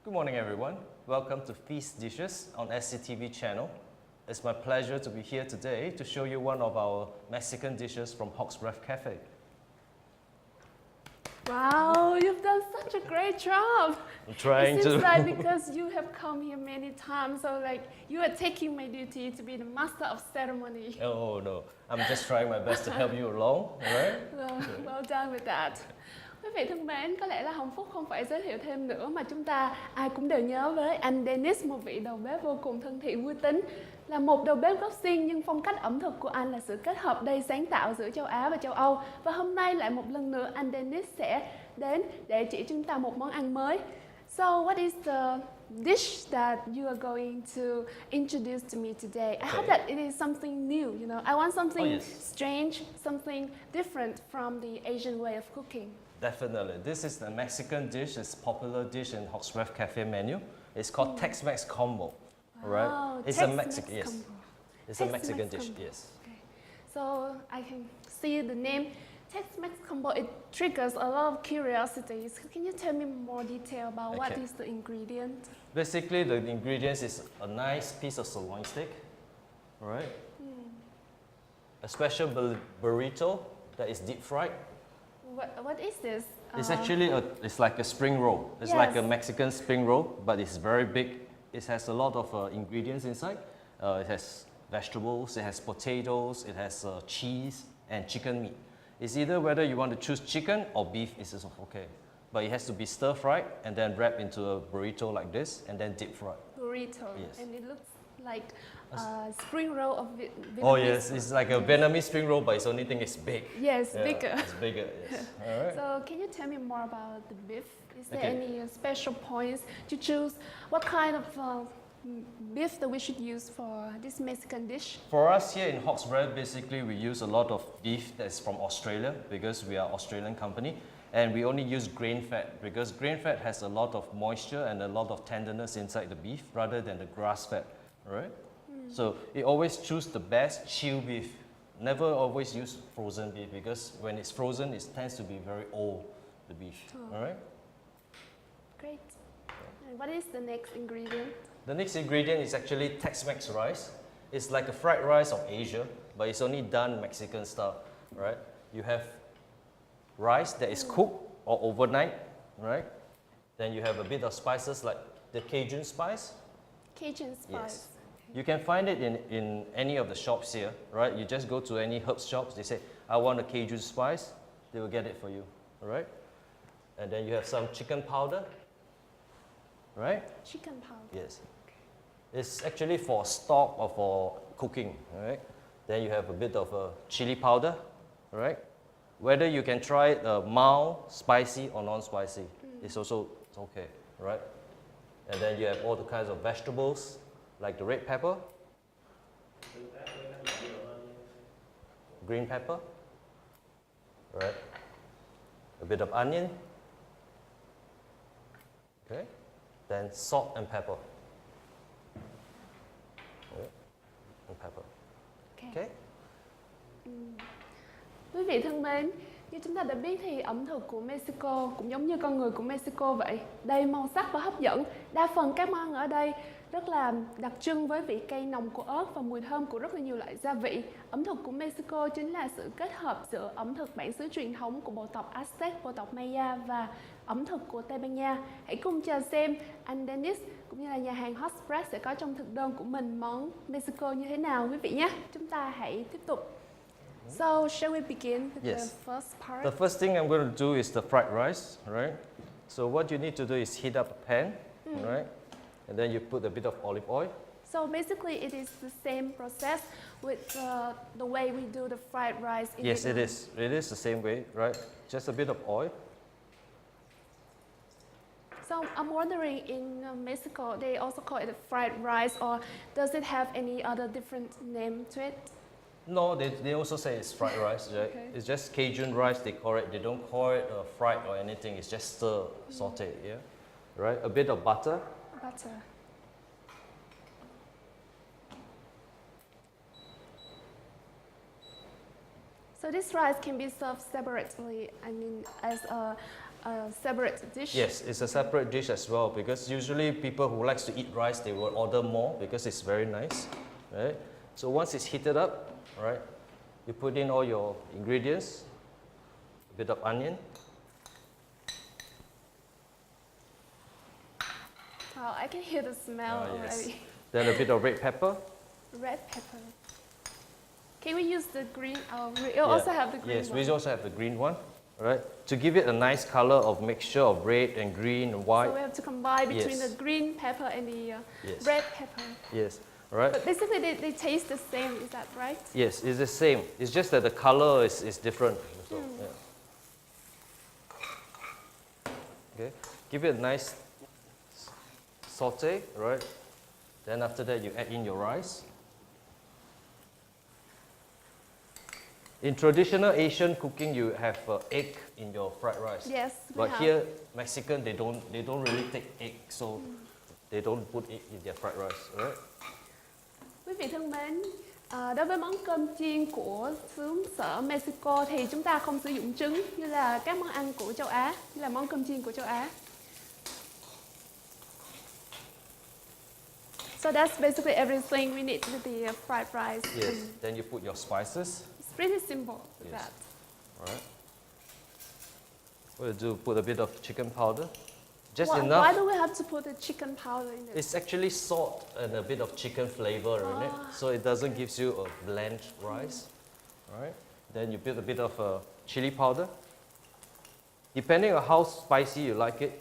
Good morning, everyone. Welcome to Feast Dishes on SCTV channel. It's my pleasure to be here today to show you one of our Mexican dishes from HOGBREATH Cafe. Wow, you've done such a great job. I'm trying it to. seems like because you have come here many times, so like you are taking my duty to be the master of ceremony. Oh no, I'm just trying my best to help you along, alright? Well done with that. Quý vị thân mến, có lẽ là Hồng Phúc không phải giới thiệu thêm nữa mà chúng ta ai cũng đều nhớ với anh Dennis, một vị đầu bếp vô cùng thân thiện vui tính. Là một đầu bếp gốc Xiên nhưng phong cách ẩm thực của anh là sự kết hợp đầy sáng tạo giữa châu Á và châu Âu. Và hôm nay lại một lần nữa anh Dennis sẽ đến để chỉ chúng ta một món ăn mới. So what is the dish that you are going to introduce to me today? I hope that it is something new, you know. I want something strange, something different from the Asian way of cooking. Definitely. This is the Mexican dish. It's a popular dish in HOGBREATH Cafe menu. It's called Tex-Mex combo. Right? Wow, It's a Mexican, yes. combo. It's a Mexican dish, yes. Okay. So I can see the name Tex-Mex combo. It triggers a lot of curiosities. Can you tell me more detail about what is the ingredient? Basically, the ingredients is a nice piece of sirloin steak, right? A special burrito that is deep fried. What is this? It's actually it's like a spring roll. It's like a Mexican spring roll, but it's very big. It has a lot of ingredients inside. It has vegetables, it has potatoes, it has cheese and chicken meat. It's either whether you want to choose chicken or beef is also okay. But it has to be stir fried and then wrapped into a burrito like this and then deep fried. Burrito. Yes. And it looks like a spring roll of Vietnamese. Oh yes, it's like a Vietnamese spring roll, but it's only thing is big. Yes, yeah, bigger. It's bigger, yes. All right. So can you tell me more about the beef? Is there any special points to choose? What kind of beef that we should use for this Mexican dish? For us here in HOGBREATH, basically we use a lot of beef that's from Australia because we are Australian company, and we only use grain fat because grain fat has a lot of moisture and a lot of tenderness inside the beef rather than the grass fat, right? So we always choose the best chilled beef. Never always use frozen beef because when it's frozen, it tends to be very old, the beef, all right? Great. And what is the next ingredient? The next ingredient is actually Tex-Mex rice. It's like a fried rice of Asia, but it's only done Mexican style, right? You have rice that is cooked or overnight, right? Then you have a bit of spices like the Cajun spice. Cajun spice. Yes. You can find it in any of the shops here, right? You just go to any herb shops, they say, I want a Cajun spice, they will get it for you, all right? And then you have some chicken powder, right? Chicken powder. Yes. It's actually for stock or for cooking, all right? Then you have a bit of chili powder, all right? Whether you can try it mild, spicy or non-spicy, it's also okay, right? And then you have all the kinds of vegetables, like the red pepper, green pepper, right? A bit of onion, okay? Then salt and pepper. Right? And pepper. Okay? Quý vị thân mến, như chúng ta đã biết thì ẩm thực của Mexico cũng giống như con người của Mexico vậy, đầy màu sắc và hấp dẫn. Đa phần các món ăn ở đây rất là đặc trưng với vị cay nồng của ớt và mùi thơm của rất là nhiều loại gia vị. Ẩm thực của Mexico chính là sự kết hợp giữa ẩm thực bản xứ truyền thống của bộ tộc Aztec, bộ tộc Maya và ẩm thực của Tây Ban Nha. Hãy cùng chờ xem anh Dennis cũng như là nhà hàng HOGBREATH sẽ có trong thực đơn của mình món Mexico như thế nào quý vị nhé. Chúng ta hãy tiếp tục. So, shall we begin with the first part? The first thing I'm going to do is the fried rice, right? So what you need to do is heat up a pan, right? And then you put a bit of olive oil. So basically it is the same process with the way we do the fried rice in Yes, Vietnam. it is. It is the same way, right? Just a bit of oil. So I'm wondering, in Mexico, they also call it a fried rice, or does it have any other different name to it? No, they also say it's fried rice, right? Okay. It's just Cajun rice, they call it. They don't call it fried or anything. It's just stir, sauteed, yeah? Right? A bit of butter. Butter. So this rice can be served separately, I mean, as a a separate dish? Yes, it's a separate dish as well because usually people who likes to eat rice, they will order more because it's very nice, right? So once it's heated up, right, you put in all your ingredients, a bit of onion. Wow, I can hear the smell Yes. already. Then a bit of red pepper. Red pepper. Can we use the green? Oh, we also have the green Yes, one. we also have the green one, right? To give it a nice color of mixture of red and green and white. So we have to combine between Yes. the green pepper and the Yes. red pepper. Yes, right? But basically they taste the same, is that right? Yes, it's the same. It's just that the color is different. So, yeah. Okay, give it a nice saute, right? Then after that, you add in your rice. In traditional Asian cooking, you have egg in your fried rice. Yes, we But have. here, Mexican, they don't really take egg, so they don't put egg in their fried rice, right? Quý vị thân mến, đối với món cơm chiên của xứ sở Mexico thì chúng ta không sử dụng trứng như là các món ăn của châu Á, như là món cơm chiên của châu Á. So that's basically everything we need with the fried rice. Yes. Then you put your spices. It's pretty simple with Yes. that. All right. We'll do put a bit of chicken powder, just Why enough. do we have to put the chicken powder in it? It's actually salt and a bit of chicken flavor in it, so it doesn't gives you a bland rice. All right. Then you put a bit of chili powder. Depending on how spicy you like it,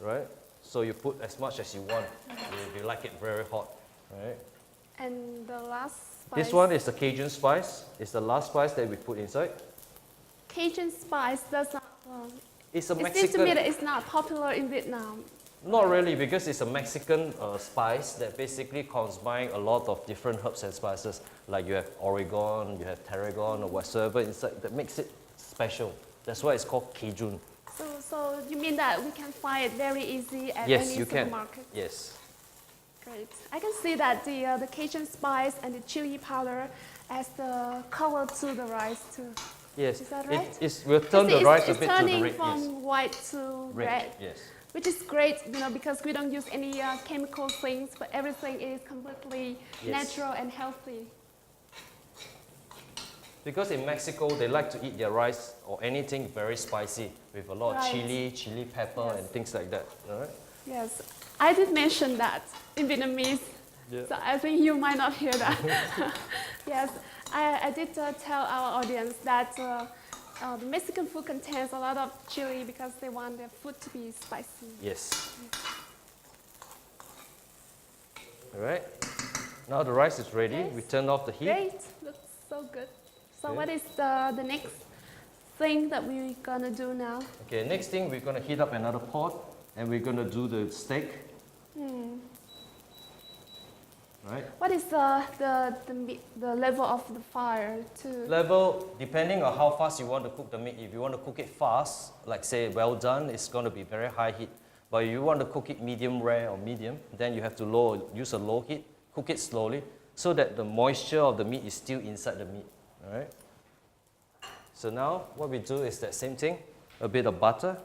right? So you put as much as you want. If you like it very hot, right? And the last spice. This one is the Cajun spice. It's the last spice that we put inside. Cajun spice does not. It's a It seems to me Mexican. that it's not popular in Vietnam. Not really, because it's a Mexican spice that basically combines a lot of different herbs and spices. Like you have oregano, you have tarragon, or whatsoever inside that makes it special. That's why it's called Cajun. So you mean that we can find it very easy at Yes, any you can. supermarket? Yes. Great. I can see that the Cajun spice and the chili powder adds the color to the rice too. Yes. Is that right? We'll turn the rice a it's bit to the turning red. from Yes. white to red, Yes. which is great, because we don't use any chemical things, but everything is completely Yes. natural and healthy. Because in Mexico, they like to eat their rice or anything very spicy with a lot of Right. chili pepper, Yes. and things like that. All right? Yes, I did mention that in Vietnamese, Yeah. so I think you might not hear that. Yes, I did tell our audience that the Mexican food contains a lot of chili because they want their food to be spicy. Yes. All right. Now the rice is ready. Yes. We turn off the heat. Great, looks so good. So Okay. what is the next thing that we're gonna do now? Okay, next thing we're gonna heat up another pot and we're gonna do the steak. Right? What is the level of the fire to? Level, depending on how fast you want to cook the meat. If you want to cook it fast, like say well done, it's gonna be very high heat. But if you want to cook it medium rare or medium, then you have to use a low heat, cook it slowly, so that the moisture of the meat is still inside the meat. All right? So now what we do is that same thing, a bit of butter.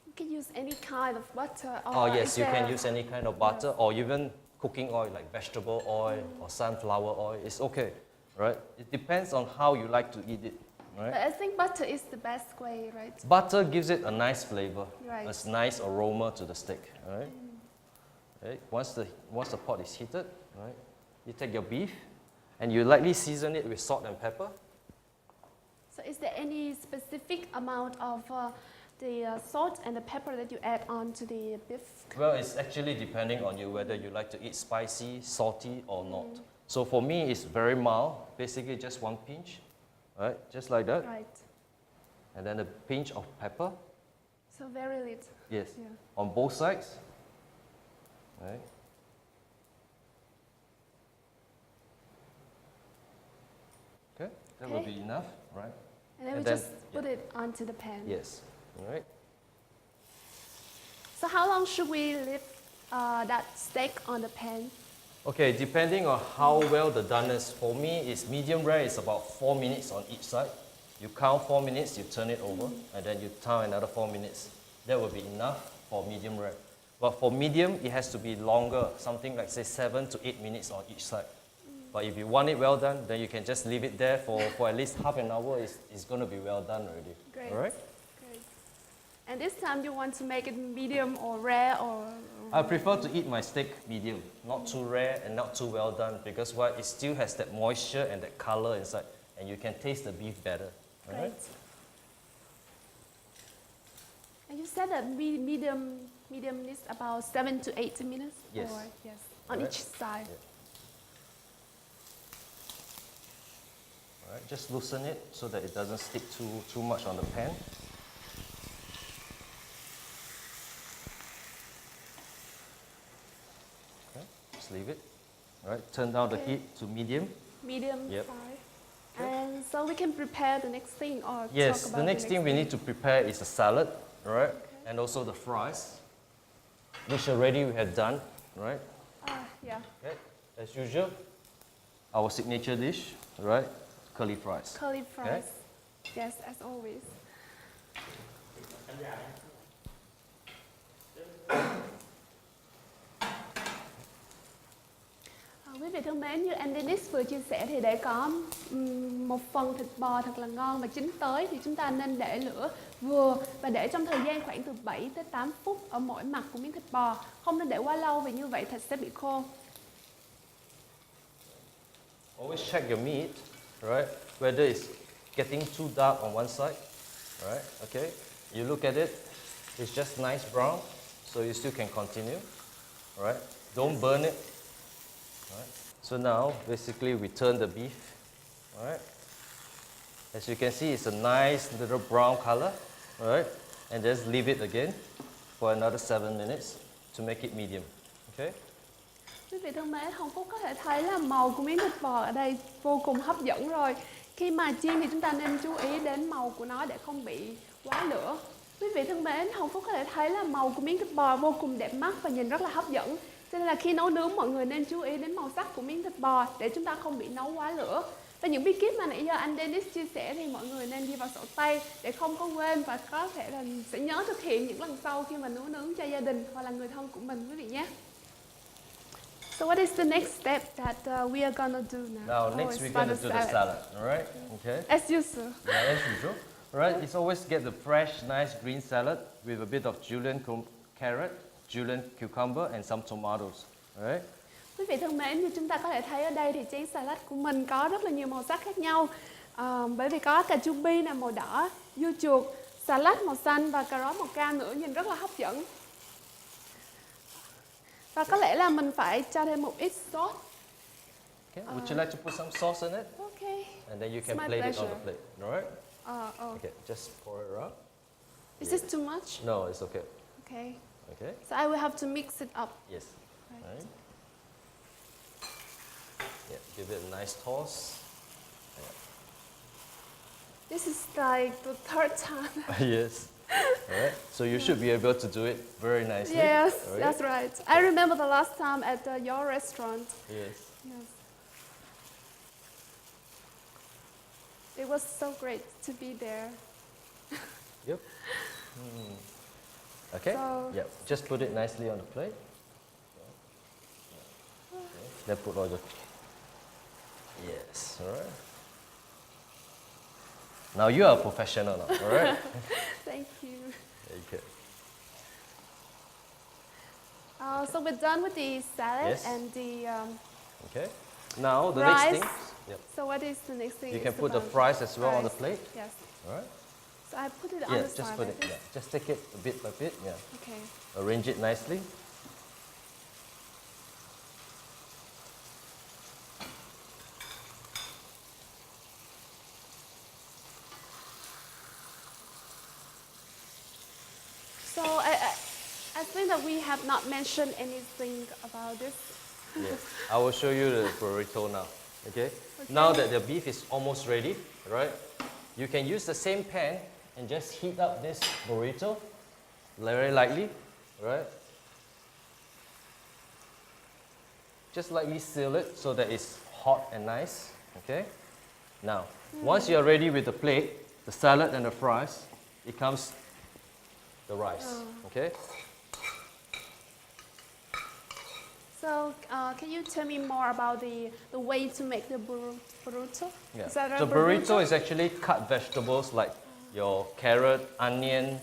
You can use any kind of butter. Or Oh yes, is you can there- use any kind of butter or even cooking oil like vegetable oil or sunflower oil. It's okay, right? It depends on how you like to eat it, right? But I think butter is the best way, right? Butter gives it a nice flavor, Right. a nice aroma to the steak, all right? Right? Once the pot is heated, right, you take your beef and you lightly season it with salt and pepper. So is there any specific amount of the salt and the pepper that you add on to the beef? Well, it's actually depending on you whether you like to eat spicy, salty or not. So for me, it's very mild, basically just one pinch, right, just like that. Right. And then a pinch of pepper, So very little. yes, Yeah. on both sides, right? Okay, that will Okay. be enough, right? And then And we then- just put it onto the pan. Yes, all right. So how long should we leave that steak on the pan? Okay, depending on how well the done is, for me, it's medium rare, it's about 4 minutes on each side. You count 4 minutes, you turn it over, and then you count another 4 minutes. That will be enough for medium rare. But for medium, it has to be longer, something like say 7 to 8 minutes on each side. But if you want it well done, then you can just leave it there for at least half an hour. It's going to be well done already. Great. All right? Great. And this time you want to make it medium or rare or? I prefer to eat my steak medium, not too rare and not too well done, because why? It still has that moisture and that color inside, and you can taste the beef better. All Great. right? And you said that medium is about 7 to 8 minutes? Yes. Or, yes. On Correct. each side. Yeah. All right, just loosen it so that it doesn't stick too much on the pan. Okay, just leave it. All right, turn down the Okay. heat to medium. Medium Yep. fry. And so we can prepare the next thing or Yes, talk about the next thing we need to prepare is a salad, all right? Okay. And also the fries, which already we have done, right? Yeah. Okay, as usual, our signature dish, right? Curly fries. Curly fries. Yes, as always. Quý vị thân mến, như anh Dennis vừa chia sẻ thì để có một phần thịt bò thật là ngon và chín tới thì chúng ta nên để lửa vừa và để trong thời gian khoảng từ 7 tới 8 phút ở mỗi mặt của miếng thịt bò. Không nên để quá lâu vì như vậy thịt sẽ bị khô. Always check your meat, right? Whether it's getting too dark on one side, right? Okay, you look at it, it's just nice brown, so you still can continue, right? Don't burn it. Right. So now, basically, we turn the beef. All right. As you can see, it's a nice little brown color. All right. And just leave it again for another 7 minutes to make it medium. Okay. Quý vị thân mến, Hồng Phúc có thể thấy là màu của miếng thịt bò ở đây vô cùng hấp dẫn rồi. Khi mà chiên thì chúng ta nên chú ý đến màu của nó để không bị quá lửa. Quý vị thân mến, Hồng Phúc có thể thấy là màu của miếng thịt bò vô cùng đẹp mắt và nhìn rất là hấp dẫn. Cho nên là khi nấu nướng mọi người nên chú ý đến màu sắc của miếng thịt bò để chúng ta không bị nấu quá lửa. Và những bí kíp mà nãy giờ anh Dennis chia sẻ thì mọi người nên ghi vào sổ tay để không có quên và có thể là sẽ nhớ thực hiện những lần sau khi mà nấu nướng cho gia đình hoặc là người thân của mình quý vị nhé. So what is the next step that we are gonna do now? Now, next we're going to do the salad. All right. Okay. As usual. Yeah, as usual. All right. It's always get the fresh, nice green salad with a bit of julienne carrot, julienne cucumber, and some tomatoes. All right. Quý vị thân mến, như chúng ta có thể thấy ở đây thì chén salad của mình có rất là nhiều màu sắc khác nhau. Bởi vì có cà chua bi là màu đỏ, dưa chuột, salad màu xanh và cà rốt màu cam nữa, nhìn rất là hấp dẫn. Và có lẽ là mình phải cho thêm một ít sốt. Okay. Would you like to put some sauce in it? Okay. And then you It's can my plate it on pleasure. the plate. All right. Oh. Okay. Just pour it around. Is this too much? No, it's okay. Okay. Okay. So I will have to mix it up. Yes. Right. All right. Yeah. Give it a nice toss. This is like the third time. Yes. All right. So you should be able to do it very nicely. Yes, all right? that's right. I remember the last time at your restaurant. Yes. Yes. It was so great to be there. Yep. Okay. So- Yep. Just put it nicely on the plate. Okay. Then put all the. Yes. All right. Now you are a professional now. All right. Thank you. Okay. So we're done with the salad Yes. and the Okay. Now the rice. next thing. Yep. So what is the next thing? You It's can put the bun. fries as well on the Fries. plate. Yes. All right. So I put it on Yeah. the Just side put like it. this. Yeah. Just take it a bit by bit. Yeah. Okay. Arrange it nicely. So I think that we have not mentioned anything about this. Yes. I will show you the burrito now. Okay? Now that the beef is almost ready, right? You can use the same pan and just heat up this burrito very lightly, right? Just lightly seal it so that it's hot and nice. Okay? Now, once you're ready with the plate, the salad and the fries, it comes the rice. Okay. So, can you tell me more about the way to make the burrito? Yeah. Is that a The burrito is actually cut vegetables like your carrot, onion,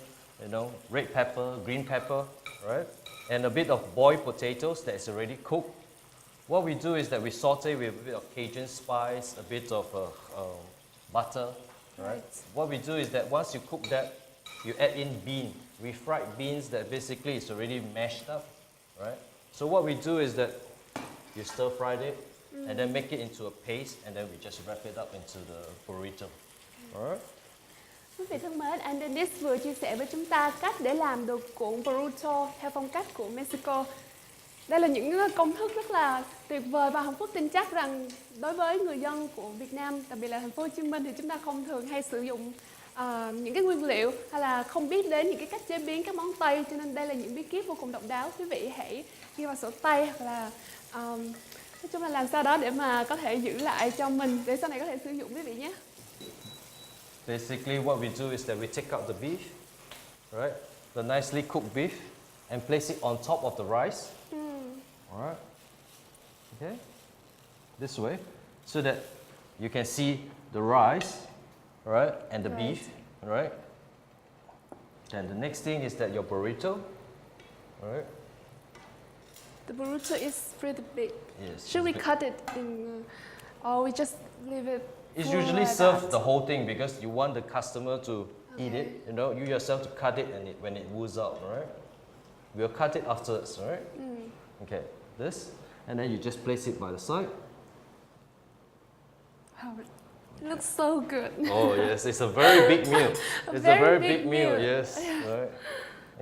red pepper, green pepper, right? And a bit of boiled potatoes that is already cooked. What we do is that we saute with a bit of Cajun spice, a bit of butter, right? What we do is that once you cook that, you add in refried beans that basically is already mashed up, right? So what we do is that you stir fried it and then make it into a paste and then we just wrap it up into the burrito. Alright? Quý vị thân mến, anh Dennis vừa chia sẻ với chúng ta cách để làm được cuộn burrito theo phong cách của Mexico. Đây là những công thức rất là tuyệt vời và Hồng Phúc tin chắc rằng đối với người dân của Việt Nam, đặc biệt là thành phố Hồ Chí Minh thì chúng ta không thường hay sử dụng những cái nguyên liệu hay là không biết đến những cái cách chế biến các món Tây, cho nên đây là những bí kíp vô cùng độc đáo. Quý vị hãy ghi vào sổ tay hoặc là nói chung là làm sao đó để mà có thể giữ lại cho mình để sau này có thể sử dụng quý vị nhé. Basically what we do is that we take out the beef, right? The nicely cooked beef and place it on top of the rice. Alright. Okay. This way so that you can see the rice, right, and the beef, right? Then the next thing is that your burrito, right? The burrito is pretty big. Yes. Should we cut it in, or we just leave it? It's usually served the whole thing because you want the customer to eat it. You yourself to cut it and when it woos out, right? We'll cut it afterwards, right? Okay, this, and then you just place it by the side. Wow, it looks so good. Oh yes, it's a very big meal. It's a very big meal, yes. Right.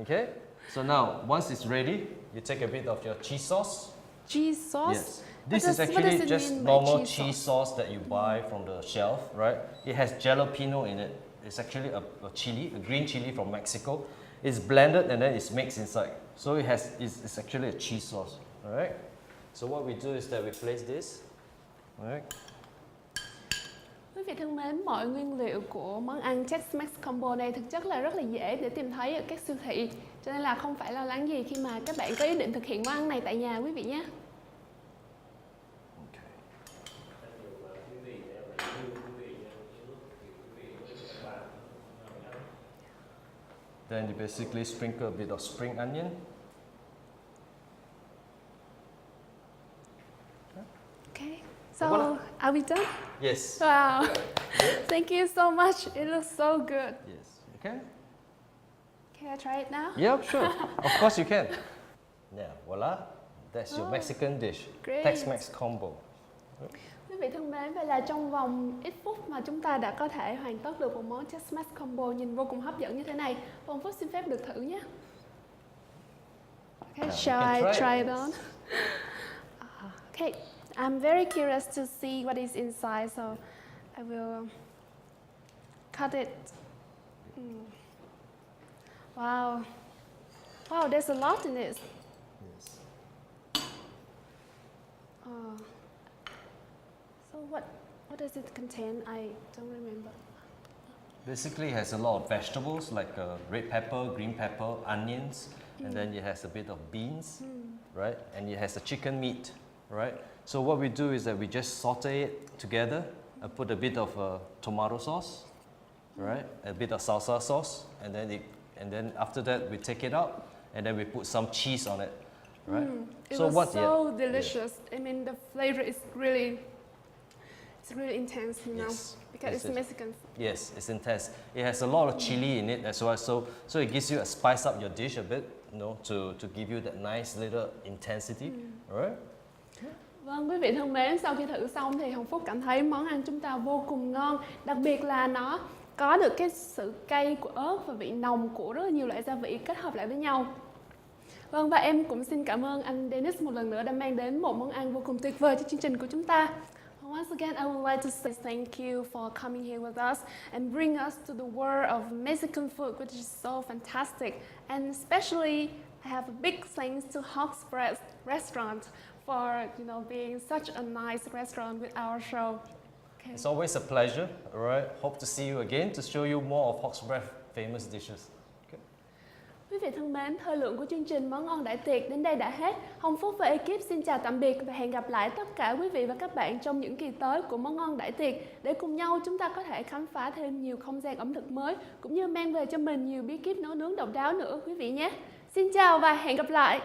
Okay, so now once it's ready, you take a bit of your cheese sauce. Cheese sauce? Yes. This is actually just normal cheese sauce that you buy from the shelf, right? It has jalapeno in it. It's actually a chili, a green chili from Mexico. It's blended and then it's mixed inside. So it's actually a cheese sauce, all right? So what we do is that we place this, all right? Quý vị thân mến, mọi nguyên liệu của món ăn Tex-Mex combo này thực chất là rất là dễ để tìm thấy ở các siêu thị. Cho nên là không phải lo lắng gì khi mà các bạn có ý định thực hiện món ăn này tại nhà quý vị nhé. Then you basically sprinkle a bit of spring onion. Okay, so are we done? Yes. Wow, thank you so much. It looks so good. Yes. Okay. Can I try it now? Yeah, sure. Of course you can. Yeah, voila. That's your Mexican dish. Great. Tex-Mex combo. Quý vị thân mến, vậy là trong vòng ít phút mà chúng ta đã có thể hoàn tất được một món Tex-Mex combo nhìn vô cùng hấp dẫn như thế này. Phong Phúc xin phép được thử nhé. Okay, shall I try it on? Okay, I'm very curious to see what is inside, so I will cut it. Wow. Wow, there's a lot in it. Yes. So what does it contain? I don't remember. Basically, it has a lot of vegetables like red pepper, green pepper, onions, and then it has a bit of beans, right? And it has the chicken meat, right? So what we do is that we just saute it together. I put a bit of tomato sauce, right? A bit of salsa sauce, and then after that we take it out, and then we put some cheese on it, right? It was so delicious. I mean, the flavor is really. It's really intense, Yes. because it's Mexican. Yes, it's intense. It has a lot of chili in it as well, so it gives you a spice up your dish a bit, to give you that nice little intensity, alright? Vâng, quý vị thân mến, sau khi thử xong thì Hồng Phúc cảm thấy món ăn chúng ta vô cùng ngon, đặc biệt là nó có được cái sự cay của ớt và vị nồng của rất là nhiều loại gia vị kết hợp lại với nhau. Vâng, và em cũng xin cảm ơn anh Dennis một lần nữa đã mang đến một món ăn vô cùng tuyệt vời cho chương trình của chúng ta. Once again, I would like to say thank you for coming here with us and bring us to the world of Mexican food, which is so fantastic. And especially, I have a big thanks to HOGBREATH restaurant for being such a nice restaurant with our show. It's always a pleasure. Alright, hope to see you again to show you more of HOGBREATH famous dishes. Okay. Quý vị thân mến, thời lượng của chương trình Món ngon đại tiệc đến đây đã hết. Hồng Phúc và ekip xin chào tạm biệt và hẹn gặp lại tất cả quý vị và các bạn trong những kỳ tới của Món ngon đại tiệc để cùng nhau chúng ta có thể khám phá thêm nhiều không gian ẩm thực mới cũng như mang về cho mình nhiều bí kíp nấu nướng độc đáo nữa quý vị nhé. Xin chào và hẹn gặp lại.